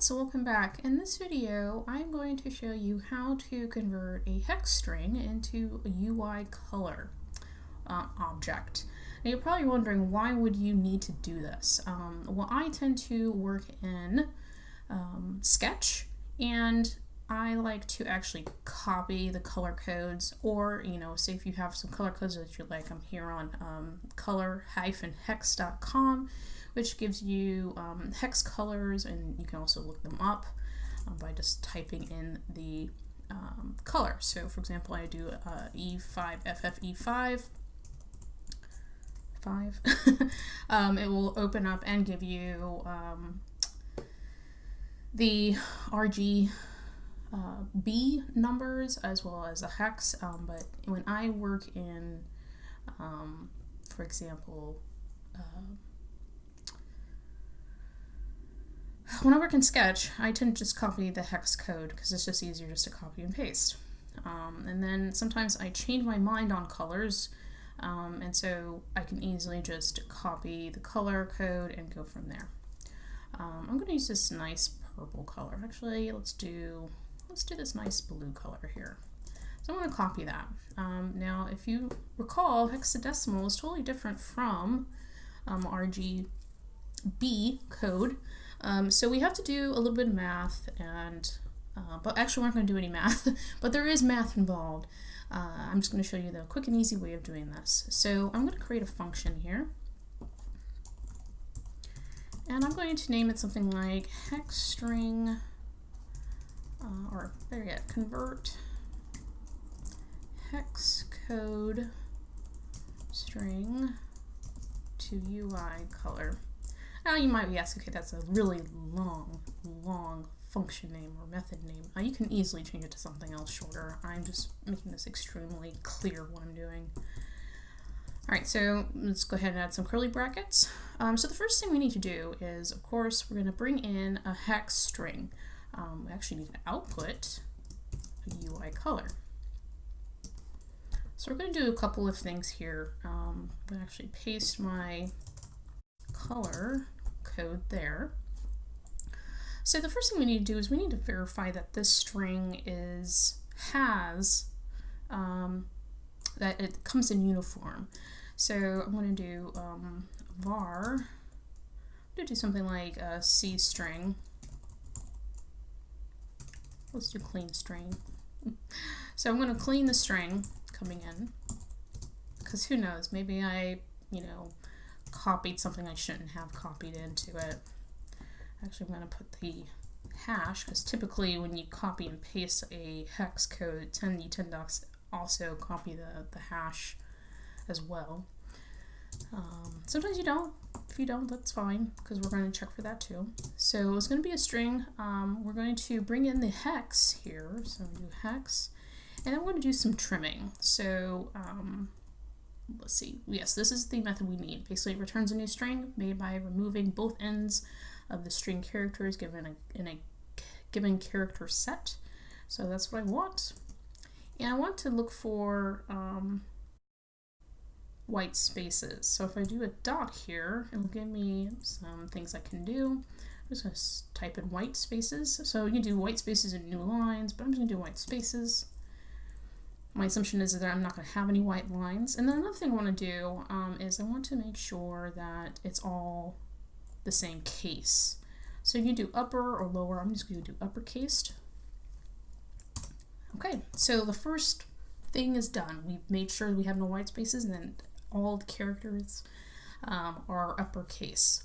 Alright, so welcome back. In this video, I'm going to show you how to convert a hex string into a UIColor object. Now you're probably wondering, why would you need to do this? Well, I tend to work in Sketch, and I like to actually copy the color codes, or say if you have some color codes that you like. I'm here on color-hex.com, which gives you hex colors, and you can also look them up by just typing in the color. So for example, I do E5FFE5. It will open up and give you the RGB numbers as well as a hex, but when I work in, for example, when I work in Sketch, I tend to just copy the hex code because it's just easier just to copy and paste. And then sometimes I change my mind on colors, and so I can easily just copy the color code and go from there. I'm going to use this nice purple color. Actually, let's do this nice blue color here. So I'm going to copy that. Now, if you recall, hexadecimal is totally different from RGB code. So we have to do a little bit of math, and but actually we're not going to do any math, but there is math involved. I'm just going to show you the quick and easy way of doing this. So I'm going to create a function here, and I'm going to name it something like hex string, or better yet, convert hex code string to UIColor. Now you might be asking, okay, that's a really long function name or method name. You can easily change it to something else shorter. I'm just making this extremely clear what I'm doing. Alright, so let's go ahead and add some curly brackets. So the first thing we need to do is, of course, we're going to bring in a hex string. We actually need to output a UIColor. So we're going to do a couple of things here. I'm going to actually paste my color code there. So the first thing we need to do is we need to verify that this string has that it comes in uniform. So I'm going to do var. I'm going to do something like a C string. Let's do clean string. So I'm going to clean the string coming in, because who knows, maybe I copied something I shouldn't have copied into it. Actually, I'm going to put the hash, because typically when you copy and paste a hex code, you tend to also copy the hash as well. Sometimes you don't. If you don't, that's fine, because we're going to check for that too. So it's going to be a string. We're going to bring in the hex here. So we do hex, and then we're going to do some trimming. So let's see. Yes, this is the method we need. Basically, it returns a new string made by removing both ends of the string characters given in a given character set. So that's what I want. And I want to look for white spaces. So if I do a dot here, it'll give me some things I can do. I'm just going to type in white spaces. So you can do white spaces in new lines, but I'm just going to do white spaces. My assumption is that I'm not going to have any white lines. And then another thing I want to do is I want to make sure that it's all the same case. So you can do upper or lower. I'm just going to do uppercase. Okay, so the first thing is done. We've made sure we have no white spaces, and then all the characters are uppercase.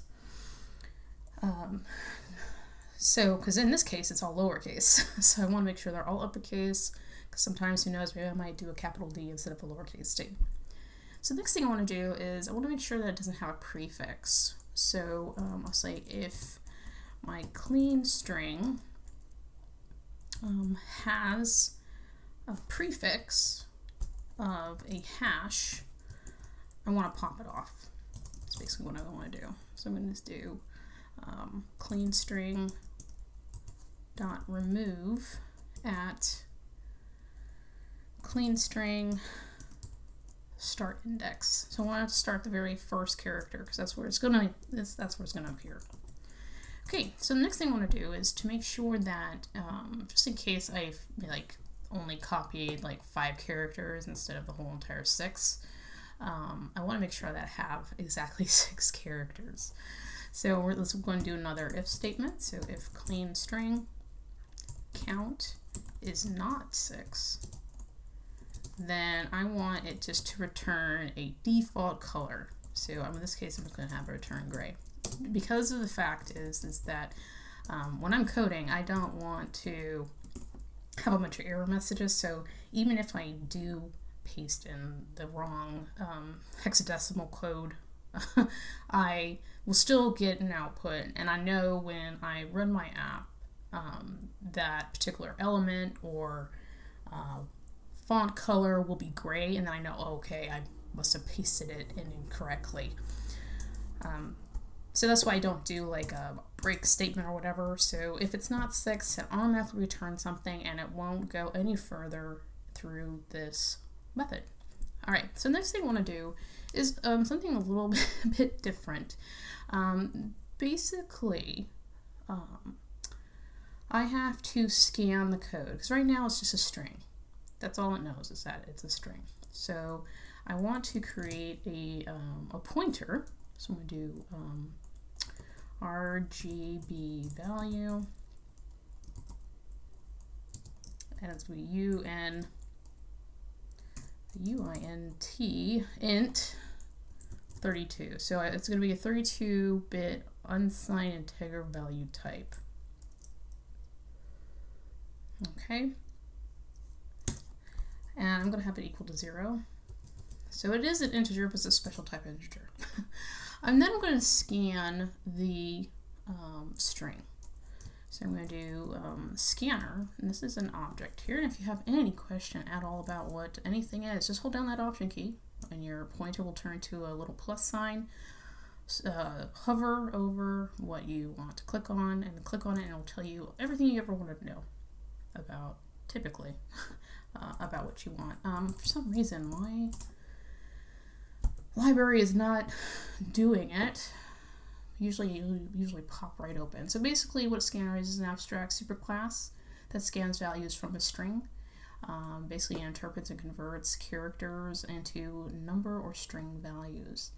So, because in this case it's all lowercase, so I want to make sure they're all uppercase, because sometimes, who knows, maybe I might do a capital D instead of a lowercase d. So the next thing I want to do is I want to make sure that it doesn't have a prefix. So I'll say if my clean string has a prefix of a hash, I want to pop it off. That's basically what I want to do. So I'm going to just do clean string dot remove at clean string start index. So I want to start the very first character, because that's where it's going to appear. Okay, so the next thing I want to do is to make sure that, just in case I've like only copied like 5 characters instead of the whole entire 6, I want to make sure that I have exactly 6 characters. So we're going to do another if statement. So if clean string count is not 6, then I want it just to return a default color. So in this case, I'm going to have a return gray. Because of the fact is that when I'm coding, I don't want to have a bunch of error messages. So even if I do paste in the wrong hexadecimal code, I will still get an output, and I know when I run my app that particular element or font color will be gray, and then I know, oh, okay, I must have pasted it in incorrectly. So that's why I don't do like a break statement or whatever. So if it's not 6, it automatically returns something and it won't go any further through this method. All right, so next thing I want to do is something a little bit different. Basically, I have to scan the code because right now it's just a string. That's all it knows, is that it's a string. So I want to create a pointer. So I'm going to do RGB value, and it's going to be UINT int 32. So it's going to be a 32-bit unsigned integer value type. Okay. And I'm going to have it equal to 0. So it is an integer, but it's a special type integer. And then I'm going to scan the string. So I'm going to do scanner, and this is an object here. And if you have any question at all about what anything is, just hold down that Option key, and your pointer will turn to a little plus sign. Hover over what you want to click on, and click on it, and it'll tell you everything you ever wanted to know about, typically, about what you want. For some reason, my library is not doing it. Usually pop right open. So basically what a scanner is an abstract superclass that scans values from a string. Basically interprets and converts characters into number or string values.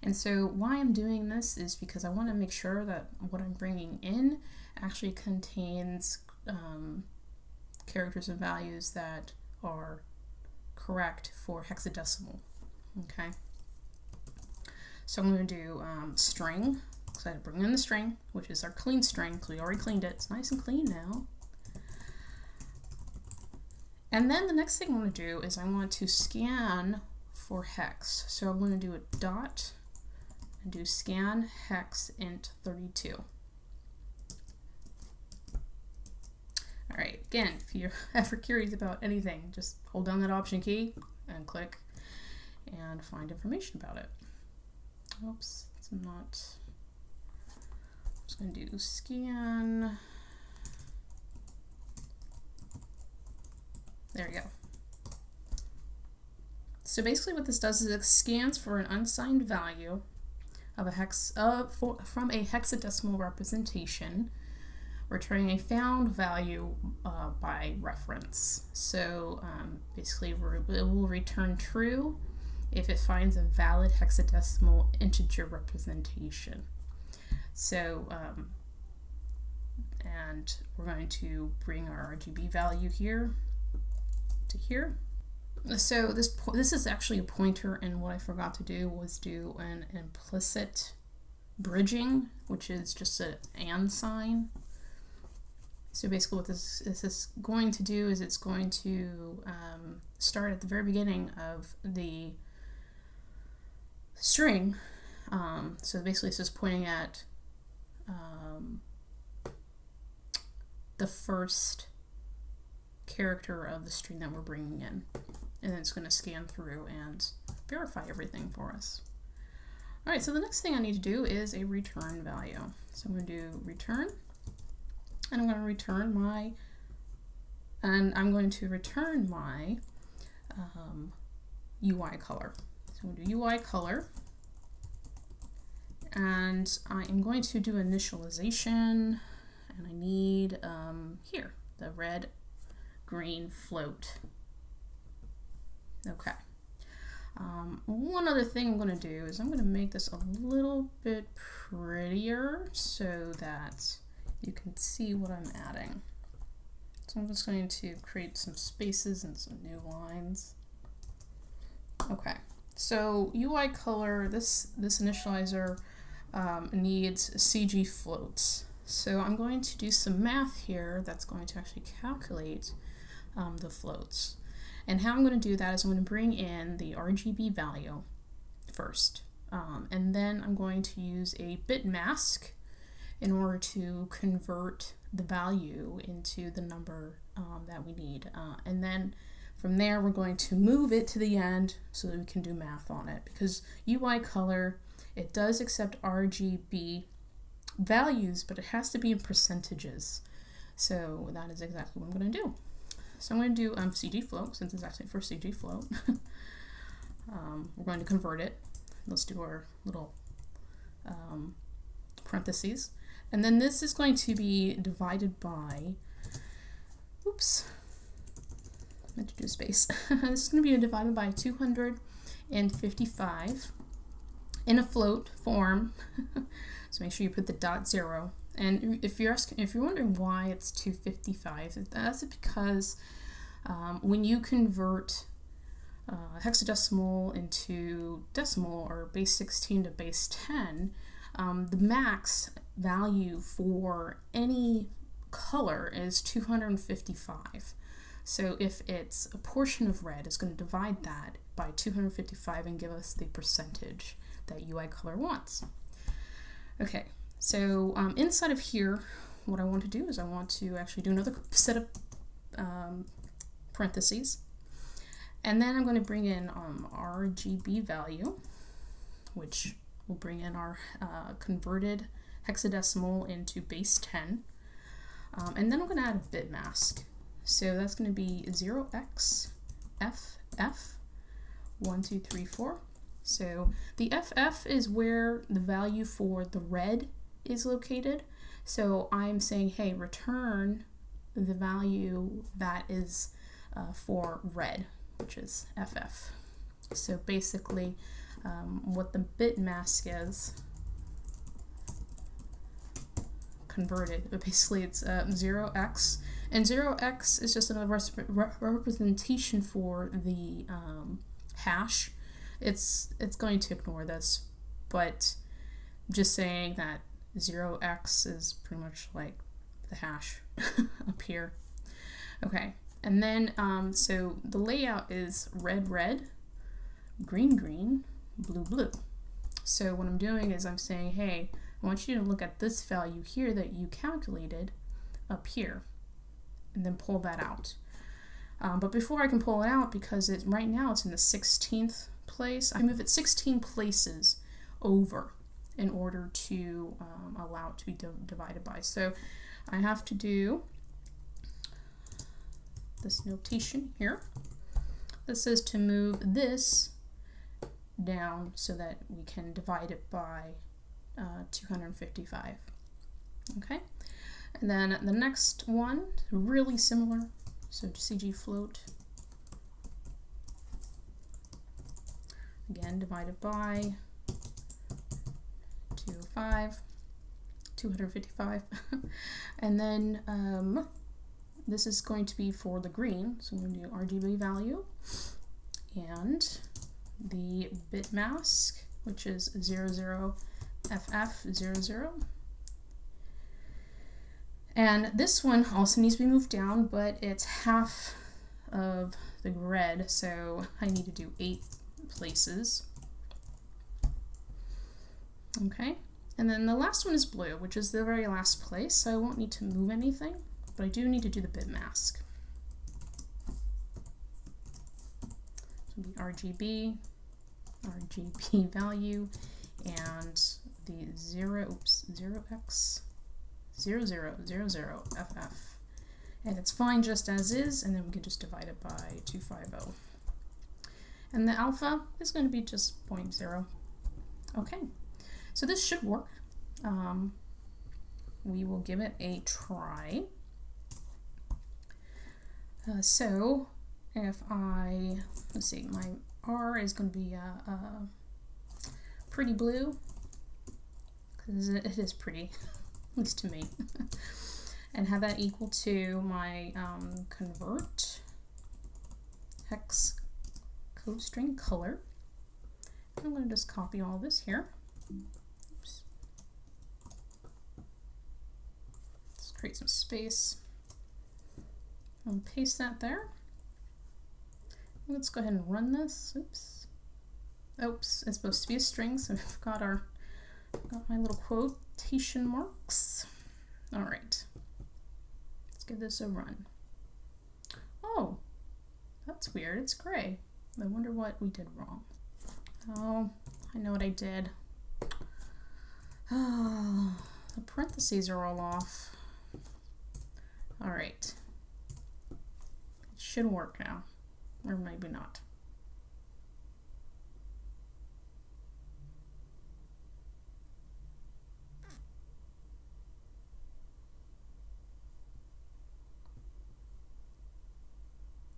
And so why I'm doing this is because I want to make sure that what I'm bringing in actually contains characters and values that are correct for hexadecimal. Okay. So I'm going to do string. So I bring in the string, which is our clean string, because we already cleaned it. It's nice and clean now. And then the next thing I want to do is I want to scan for hex. So I'm going to do a dot and do scan hex int 32. All right, again, if you're ever curious about anything, just hold down that Option key and click and find information about it. Oops, it's not. I'm just going to do scan. There we go. So basically what this does is it scans for an unsigned value of a hex from a hexadecimal representation, returning a found value by reference. So basically it will return true if it finds a valid hexadecimal integer representation. So, and we're going to bring our RGB value here to here. So this is actually a pointer, and what I forgot to do was do an implicit bridging, which is just an and sign. So basically what this is going to do is it's going to start at the very beginning of the string. So basically it's just pointing at the first character of the string that we're bringing in, and then it's going to scan through and verify everything for us. All right, so the next thing I need to do is a return value. So I'm going to do return, and I'm going to return my UIColor. So I'm going to do UIColor, and I am going to do initialization, and I need here the red green float. Okay. One other thing I'm going to do is I'm going to make this a little bit prettier so that you can see what I'm adding. So I'm just going to create some spaces and some new lines. Okay, so UIColor, this initializer needs CG floats. So I'm going to do some math here that's going to actually calculate the floats. And how I'm going to do that is I'm going to bring in the RGB value first. And then I'm going to use a bit mask in order to convert the value into the number that we need. And then from there, we're going to move it to the end so that we can do math on it. Because UIColor, it does accept RGB values, but it has to be in percentages. So that is exactly what I'm going to do. So I'm going to do CG float, since it's actually for CG float. We're going to convert it. Let's do our little parentheses. And then this is going to be divided by, oops, I meant to do a space. This is going to be divided by 255 in a float form. So make sure you put the .0. And if you're wondering why it's 255, that's because when you convert hexadecimal into decimal, or base 16 to base 10, the max value for any color is 255. So if it's a portion of red, it's going to divide that by 255 and give us the percentage that UIColor wants. Okay. So inside of here, what I want to do is I want to actually do another set of parentheses. And then I'm going to bring in RGB value, which will bring in our converted hexadecimal into base 10. And then I'm going to add a bit mask. So that's going to be 0xFF1234. So the FF is where the value for the red is located. So I'm saying, hey, return the value that is for red, which is FF. So basically what the bit mask is converted, but basically it's 0x, and 0x is just another representation for the hash. It's going to ignore this, but just saying that 0x is pretty much like the hash up here. Okay, and then so the layout is red, red, green, green, blue, blue. So what I'm doing is I'm saying, hey, I want you to look at this value here that you calculated up here, and then pull that out. But before I can pull it out, because right now it's in the 16th place, I move it 16 places over in order to allow it to be divided by. So I have to do this notation here. This is to move this down so that we can divide it by 255. Okay, and then the next one, really similar. So CG float, again divided by 255, and then this is going to be for the green, so I'm going to do RGB value and the bit mask, which is 00FF00. And this one also needs to be moved down, but it's half of the red, so I need to do 8 places. Okay, and then the last one is blue, which is the very last place, so I won't need to move anything, but I do need to do the bit mask. So the RGB value, and the 0x0000FF. And it's fine just as is, and then we can just divide it by 250. And the alpha is going to be just 0.0. Okay. So this should work. We will give it a try. So if let's see, my R is going to be a pretty blue, because it is pretty, at least to me. And have that equal to my convert hex code string color. I'm going to just copy all this here. Oops. Let's create some space and paste that there. Let's go ahead and run this. Oops. Oops, it's supposed to be a string, so we've got my little quotation marks. All right. Let's give this a run. Oh, that's weird. It's gray. I wonder what we did wrong. Oh, I know what I did. Oh, the parentheses are all off. All right. It should work now, or maybe not.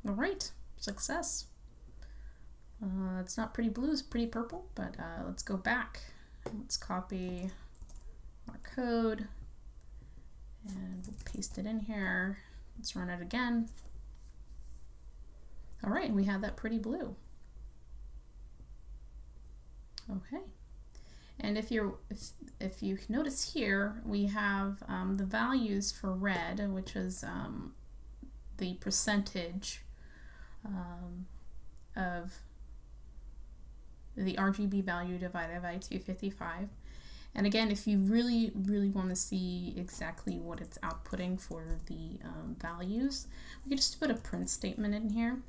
All right, success. It's not pretty blue, it's pretty purple, but let's go back. Let's copy our code and we'll paste it in here. Let's run it again. All right, we have that pretty blue. Okay, and if you notice here, we have the values for red, which is the percentage of the RGB value divided by 255. And again, if you really want to see exactly what it's outputting for the values, we could just put a print statement in here.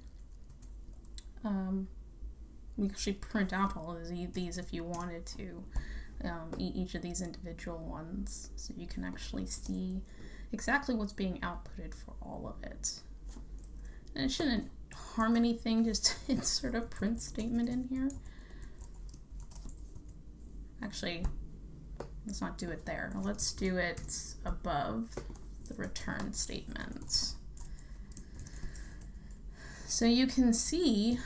We actually print out all of these if you wanted to, each of these individual ones, so you can actually see exactly what's being outputted for all of it. And it shouldn't harm anything just to insert a print statement in here. Actually, let's not do it there. Let's do it above the return statement. So you can see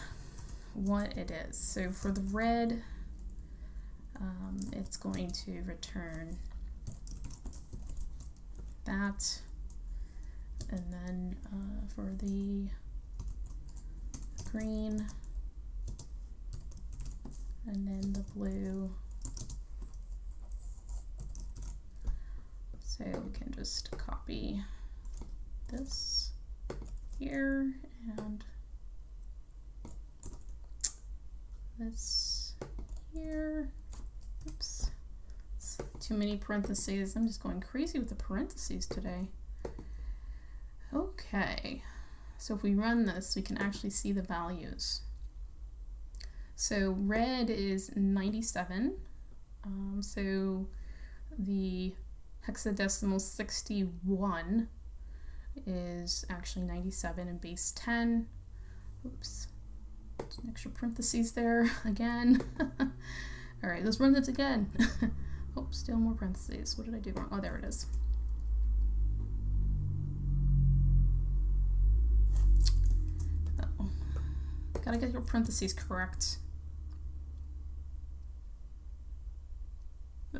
what it is. So for the red, it's going to return that. And then for the green, and then the blue. So we can just copy this here and this here. Oops, it's too many parentheses. I'm just going crazy with the parentheses today. Okay, so if we run this, we can actually see the values. So red is 97. So the hexadecimal 61 is actually 97 in base 10. Oops, there's an extra parentheses there again. All right, let's run this again. Oh, still more parentheses. What did I do wrong? Oh, there it is. Gotta get your parentheses correct.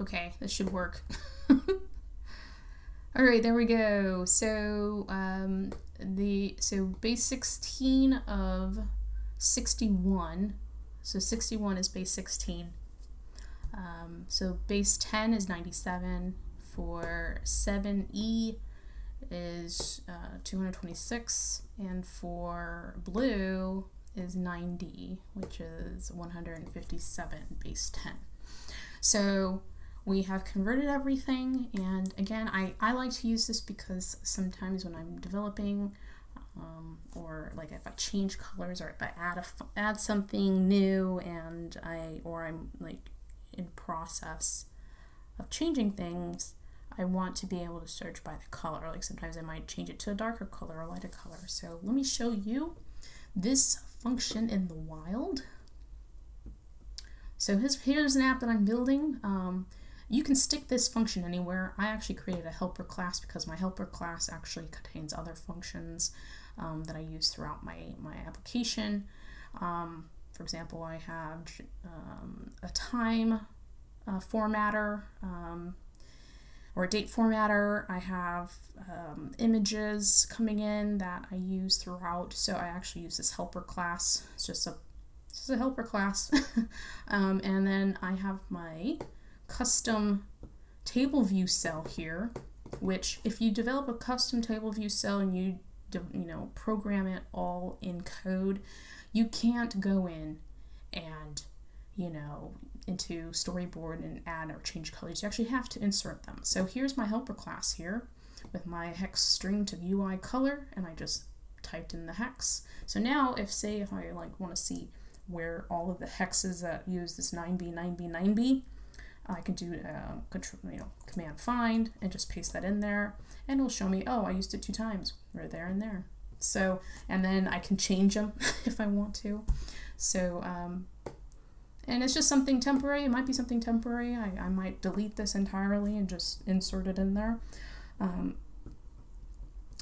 Okay, this should work. All right, there we go. So base 16 of 61. So 61 is base 16. So base 10 is 97. For 7E is 226, and for blue is 90, which is 157 base 10. So we have converted everything, and again, I like to use this because sometimes when I'm developing, or like if I change colors, or if I add something new, and I'm like in process of changing things, I want to be able to search by the color. Like sometimes I might change it to a darker color or lighter color. So let me show you this function in the wild. So here's an app that I'm building. You can stick this function anywhere. I actually created a helper class because my helper class actually contains other functions that I use throughout my application. For example, I have a time formatter or a date formatter. I have images coming in that I use throughout. So I actually use this helper class. It's just a helper class. And then I have my custom table view cell here, which if you develop a custom table view cell and you program it all in code, you can't go in and into storyboard and add or change colors. You actually have to insert them. So here's my helper class here with my hex string to UIColor, and I just typed in the hex. So now if I want to see where all of the hexes that use this 9B, 9B, 9B, I can do command find and just paste that in there, and it'll show me, oh, I used it 2 times, right there and there. So, and then I can change them if I want to. So, and it's just something temporary. It might be something temporary. I might delete this entirely and just insert it in there. And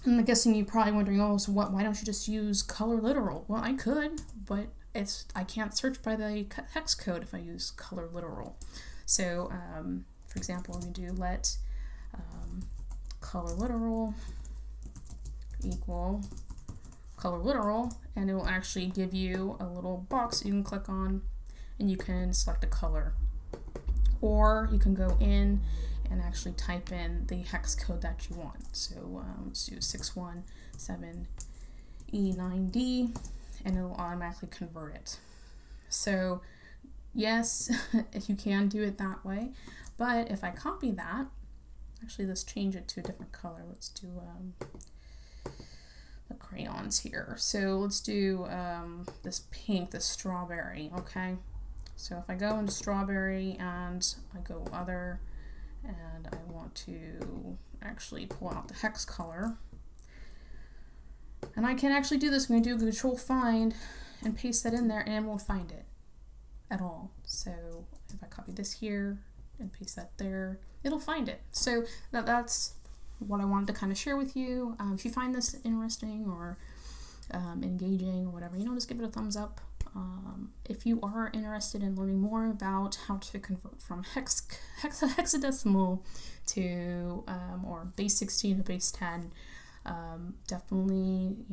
I'm guessing you're probably wondering, oh, so why don't you just use color literal? Well, I could, but I can't search by the hex code if I use color literal. So, for example, we do let color literal equal color literal, and it will actually give you a little box you can click on, and you can select a color. Or you can go in and actually type in the hex code that you want. So let's do 617E9D, and it will automatically convert it. So yes, you can do it that way, but if I copy that, actually let's change it to a different color. Let's do the crayons here. So let's do this pink, this strawberry, okay? So if I go into strawberry and I go other, and I want to actually pull out the hex color, and I can actually do this. I'm going to do control find and paste that in there, and it won't find it at all. So if I copy this here and paste that there, it'll find it. So that's what I wanted to kind of share with you. If you find this interesting or engaging or whatever, just give it a thumbs up. If you are interested in learning more about how to convert from hexadecimal to or base 16 to base 10, definitely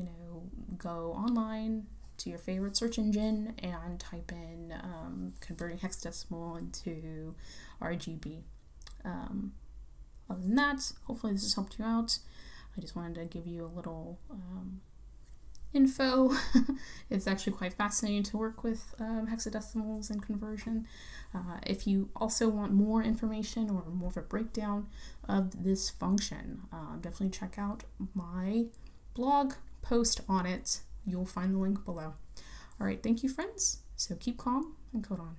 go online to your favorite search engine and type in converting hexadecimal into RGB. Other than that, hopefully this has helped you out. I just wanted to give you a little info. It's actually quite fascinating to work with hexadecimals and conversion. If you also want more information or more of a breakdown of this function, definitely check out my blog post on it. You'll find the link below. All right, thank you, friends. So keep calm and code on.